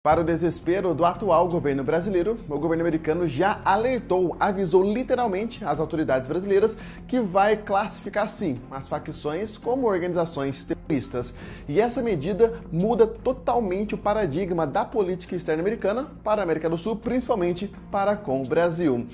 Para o desespero do atual governo brasileiro, o governo americano já alertou, avisou literalmente as autoridades brasileiras que vai classificar sim as facções como organizações terroristas. E essa medida muda totalmente o paradigma da política externa americana para a América do Sul, principalmente para com o Brasil.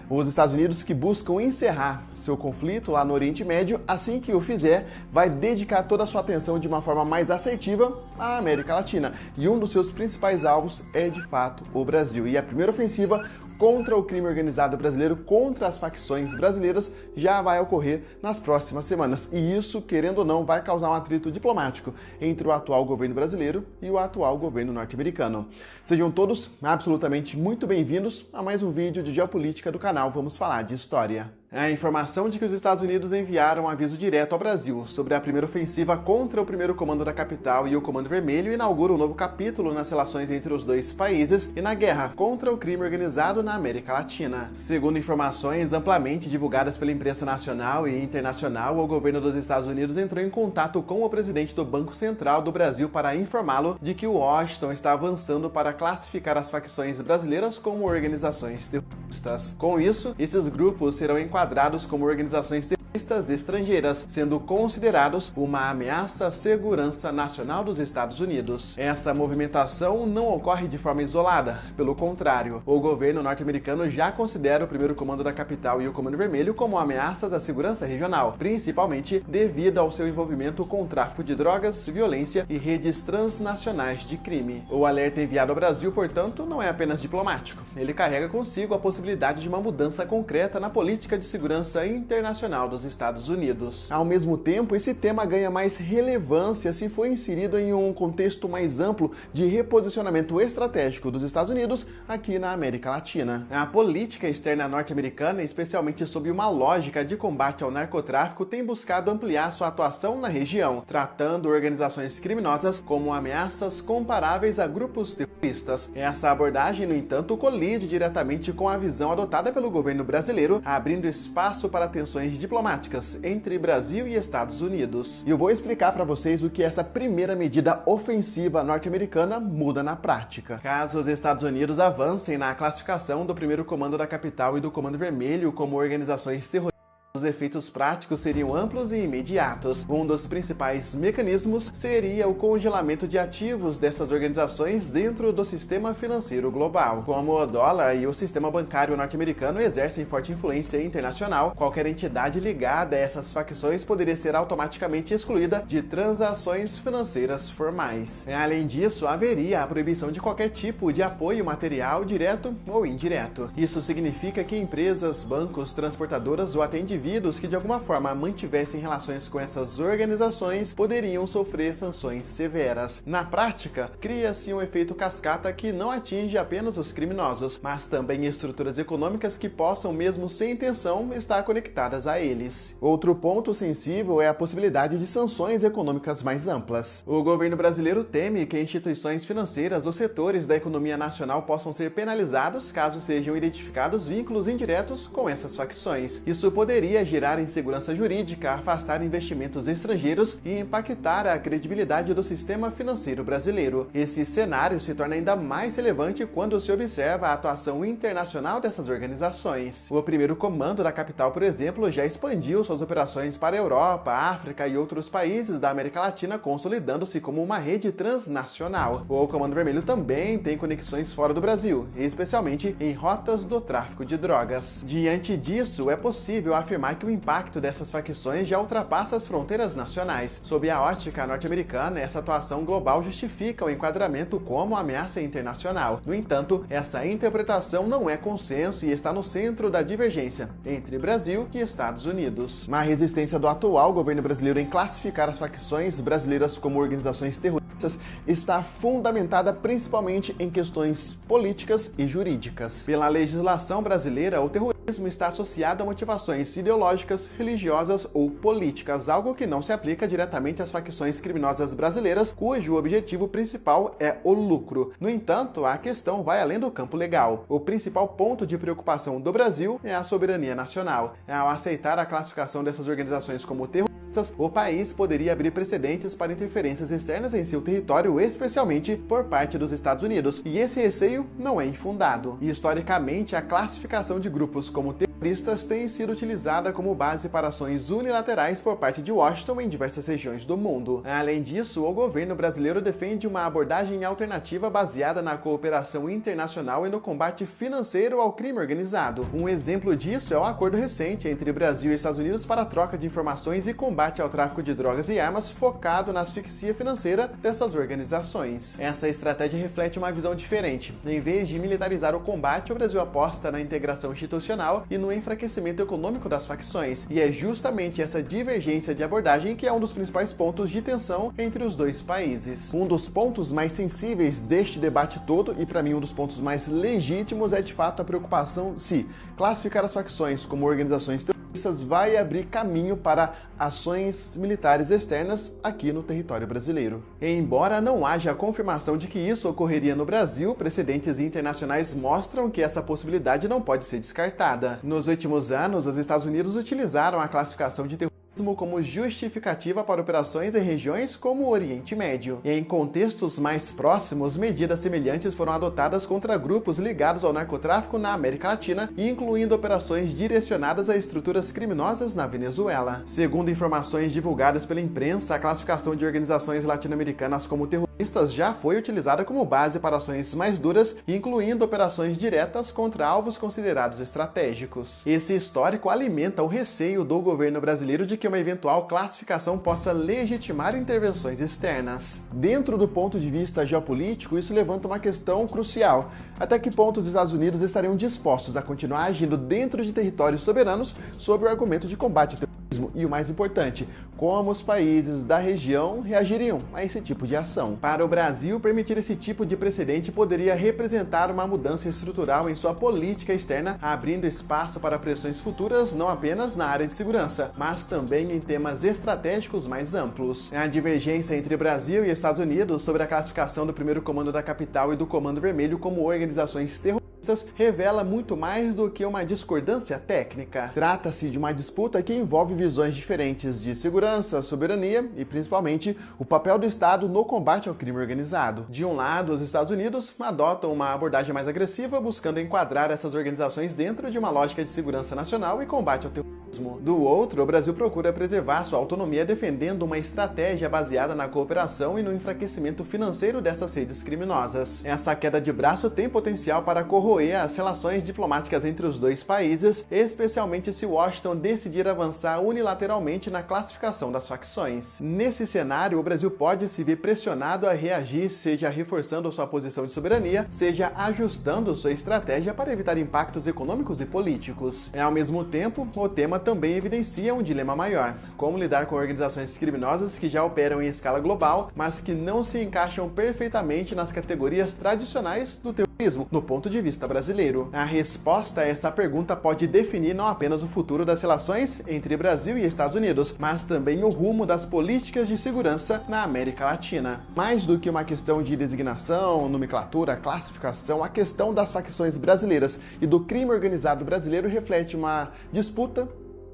Os Estados Unidos, que buscam encerrar seu conflito lá no Oriente Médio, assim que o fizer, vai dedicar toda a sua atenção de uma forma mais assertiva à América Latina. E um dos seus principais alvos é, de fato, o Brasil. E a primeira ofensiva contra o crime organizado brasileiro, contra as facções brasileiras, já vai ocorrer nas próximas semanas. E isso, querendo ou não, vai causar um atrito diplomático entre o atual governo brasileiro e o atual governo norte-americano. Sejam todos absolutamente muito bem-vindos a mais um vídeo de geopolítica do canal Vamos Falar de História. A informação de que os Estados Unidos enviaram um aviso direto ao Brasil sobre a primeira ofensiva contra o primeiro comando da capital e o Comando Vermelho inaugura um novo capítulo nas relações entre os dois países e na guerra contra o crime organizado na América Latina. Segundo informações amplamente divulgadas pela imprensa nacional e internacional, o governo dos Estados Unidos entrou em contato com o presidente do Banco Central do Brasil para informá-lo de que Washington está avançando para classificar as facções brasileiras como organizações terroristas. Com isso, esses grupos serão enquadrados como organizações terroristas estrangeiras, sendo considerados uma ameaça à segurança nacional dos Estados Unidos. Essa movimentação não ocorre de forma isolada, pelo contrário, o governo norte-americano já considera o primeiro comando da capital e o Comando Vermelho como ameaças à segurança regional, principalmente devido ao seu envolvimento com o tráfico de drogas, violência e redes transnacionais de crime. O alerta enviado ao Brasil, portanto, não é apenas diplomático, ele carrega consigo a possibilidade de uma mudança concreta na política de segurança internacional dos Estados Unidos. Ao mesmo tempo, esse tema ganha mais relevância se for inserido em um contexto mais amplo de reposicionamento estratégico dos Estados Unidos aqui na América Latina. A política externa norte-americana, especialmente sob uma lógica de combate ao narcotráfico, tem buscado ampliar sua atuação na região, tratando organizações criminosas como ameaças comparáveis a grupos terroristas. Essa abordagem, no entanto, colide diretamente com a visão adotada pelo governo brasileiro, abrindo espaço para tensões diplomáticas entre Brasil e Estados Unidos. E eu vou explicar para vocês o que essa primeira medida ofensiva norte-americana muda na prática. Caso os Estados Unidos avancem na classificação do primeiro comando da capital e do Comando Vermelho como organizações terroristas, os efeitos práticos seriam amplos e imediatos. Um dos principais mecanismos seria o congelamento de ativos dessas organizações dentro do sistema financeiro global. Como o dólar e o sistema bancário norte-americano exercem forte influência internacional, qualquer entidade ligada a essas facções poderia ser automaticamente excluída de transações financeiras formais. Além disso, haveria a proibição de qualquer tipo de apoio material direto ou indireto. Isso significa que empresas, bancos, transportadoras ou até indivíduos que de alguma forma mantivessem relações com essas organizações poderiam sofrer sanções severas. Na prática, cria-se um efeito cascata que não atinge apenas os criminosos, mas também estruturas econômicas que possam, mesmo sem intenção, estar conectadas a eles. Outro ponto sensível é a possibilidade de sanções econômicas mais amplas. O governo brasileiro teme que instituições financeiras ou setores da economia nacional possam ser penalizados caso sejam identificados vínculos indiretos com essas facções. Isso poderia gerar insegurança jurídica, afastar investimentos estrangeiros e impactar a credibilidade do sistema financeiro brasileiro. Esse cenário se torna ainda mais relevante quando se observa a atuação internacional dessas organizações. O primeiro comando da capital, por exemplo, já expandiu suas operações para a Europa, África e outros países da América Latina, consolidando-se como uma rede transnacional. O Comando Vermelho também tem conexões fora do Brasil, especialmente em rotas do tráfico de drogas. Diante disso, é possível afirmar que o impacto dessas facções já ultrapassa as fronteiras nacionais. Sob a ótica norte-americana, essa atuação global justifica o enquadramento como ameaça internacional. No entanto, essa interpretação não é consenso e está no centro da divergência entre Brasil e Estados Unidos. A resistência do atual governo brasileiro em classificar as facções brasileiras como organizações terroristas está fundamentada principalmente em questões políticas e jurídicas. Pela legislação brasileira, o terrorismo está associado a motivações ideológicas, religiosas ou políticas, algo que não se aplica diretamente às facções criminosas brasileiras, cujo objetivo principal é o lucro. No entanto, a questão vai além do campo legal. O principal ponto de preocupação do Brasil é a soberania nacional. Ao aceitar a classificação dessas organizações como terroristas, o país poderia abrir precedentes para interferências externas em seu território, especialmente por parte dos Estados Unidos, e esse receio não é infundado. E, historicamente, a classificação de grupos como terroristas tem sido utilizada como base para ações unilaterais por parte de Washington em diversas regiões do mundo. Além disso, o governo brasileiro defende uma abordagem alternativa baseada na cooperação internacional e no combate financeiro ao crime organizado. Um exemplo disso é o acordo recente entre Brasil e Estados Unidos para a troca de informações e combate ao tráfico de drogas e armas focado na asfixia financeira dessas organizações. Essa estratégia reflete uma visão diferente. Em vez de militarizar o combate, o Brasil aposta na integração institucional e no enfraquecimento econômico das facções, e é justamente essa divergência de abordagem que é um dos principais pontos de tensão entre os dois países. Um dos pontos mais sensíveis deste debate todo, e para mim um dos pontos mais legítimos, é de fato a preocupação se classificar as facções como organizações terroristas vai abrir caminho para ações militares externas aqui no território brasileiro. Embora não haja confirmação de que isso ocorreria no Brasil, precedentes internacionais mostram que essa possibilidade não pode ser descartada. Nos últimos anos, os Estados Unidos utilizaram a classificação de terrorismo como justificativa para operações em regiões como o Oriente Médio. Em contextos mais próximos, medidas semelhantes foram adotadas contra grupos ligados ao narcotráfico na América Latina, incluindo operações direcionadas a estruturas criminosas na Venezuela. Segundo informações divulgadas pela imprensa, a classificação de organizações latino-americanas como terroristas já foi utilizada como base para ações mais duras, incluindo operações diretas contra alvos considerados estratégicos. Esse histórico alimenta o receio do governo brasileiro de que uma eventual classificação possa legitimar intervenções externas. Dentro do ponto de vista geopolítico, isso levanta uma questão crucial. Até que ponto os Estados Unidos estariam dispostos a continuar agindo dentro de territórios soberanos sob o argumento de combate ao terrorismo? E o mais importante, como os países da região reagiriam a esse tipo de ação? Para o Brasil, permitir esse tipo de precedente poderia representar uma mudança estrutural em sua política externa, abrindo espaço para pressões futuras não apenas na área de segurança, mas também em temas estratégicos mais amplos. A divergência entre Brasil e Estados Unidos sobre a classificação do Primeiro Comando da Capital e do Comando Vermelho como organizações terroristas revela muito mais do que uma discordância técnica. Trata-se de uma disputa que envolve visões diferentes de segurança, soberania e, principalmente, o papel do Estado no combate ao crime organizado. De um lado, os Estados Unidos adotam uma abordagem mais agressiva, buscando enquadrar essas organizações dentro de uma lógica de segurança nacional e combate ao terrorismo. Do outro, o Brasil procura preservar sua autonomia defendendo uma estratégia baseada na cooperação e no enfraquecimento financeiro dessas redes criminosas. Essa queda de braço tem potencial para corroer as relações diplomáticas entre os dois países, especialmente se Washington decidir avançar unilateralmente na classificação das facções. Nesse cenário, o Brasil pode se ver pressionado a reagir, seja reforçando sua posição de soberania, seja ajustando sua estratégia para evitar impactos econômicos e políticos. Ao mesmo tempo, o tema também evidencia um dilema maior: como lidar com organizações criminosas que já operam em escala global, mas que não se encaixam perfeitamente nas categorias tradicionais do terrorismo, no ponto de vista brasileiro. A resposta a essa pergunta pode definir não apenas o futuro das relações entre Brasil e Estados Unidos, mas também o rumo das políticas de segurança na América Latina. Mais do que uma questão de designação, nomenclatura, classificação, a questão das facções brasileiras e do crime organizado brasileiro reflete uma disputa,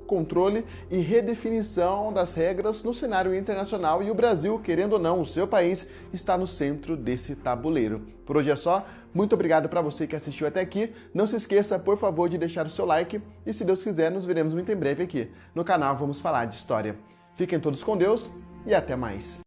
controle e redefinição das regras no cenário internacional, e o Brasil, querendo ou não, o seu país está no centro desse tabuleiro. Por hoje é só. Muito obrigado para você que assistiu até aqui. Não se esqueça, por favor, de deixar o seu like e, se Deus quiser, nos veremos muito em breve aqui no canal Vamos Falar de História. Fiquem todos com Deus e até mais.